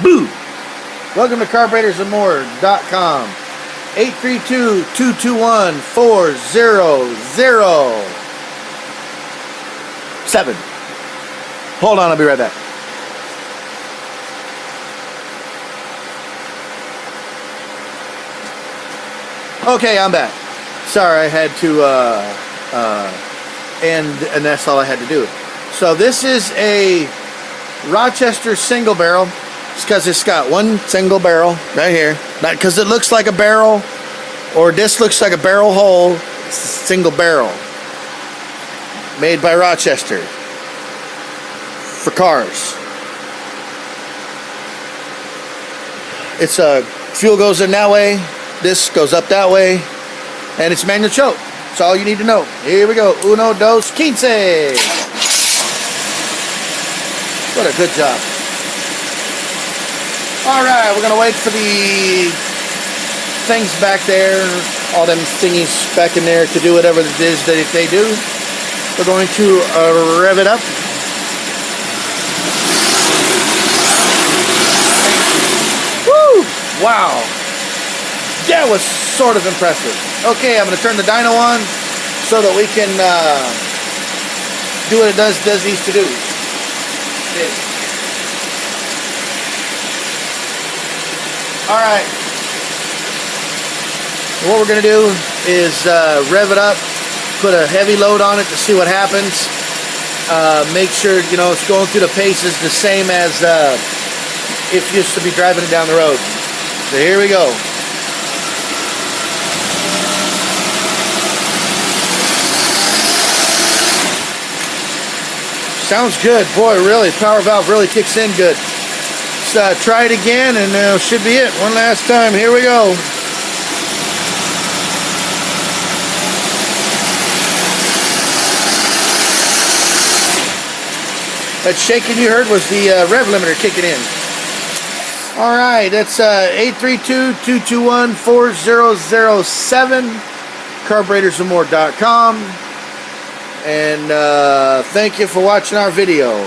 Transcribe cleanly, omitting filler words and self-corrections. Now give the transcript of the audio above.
Boo! Welcome to carburetorsamore.com. 832-221-4007. Hold on, I'll be right back. Okay, I'm back. Sorry, I had to and that's all I had to do. So this is a Rochester single barrel. It's because it's got one single barrel right here. Not because it looks like a barrel or this looks like a barrel hole. It's a single barrel. Made by Rochester for cars. It's a fuel goes in that way. This goes up that way. And it's manual choke. That's all you need to know. Here we go. Uno, dos, quince. What a good job. Alright, we're going to wait for the things back there, all them thingies back in there to do whatever it is that they do. We're going to rev it up. Woo! Wow. That was sort of impressive. Okay, I'm going to turn the dyno on so that we can do what it needs to do. Alright, what we're going to do is rev it up, put a heavy load on it to see what happens. Make sure, you know, it's going through the paces the same as if you used to be driving it down the road. So here we go. Sounds good. Boy, really, power valve really kicks in good. Let's try it again, and should be it. One last time. Here we go. That shaking you heard was the rev limiter kicking in. All right, that's 832-221-4007, carburetorsamore.com. And thank you for watching our video.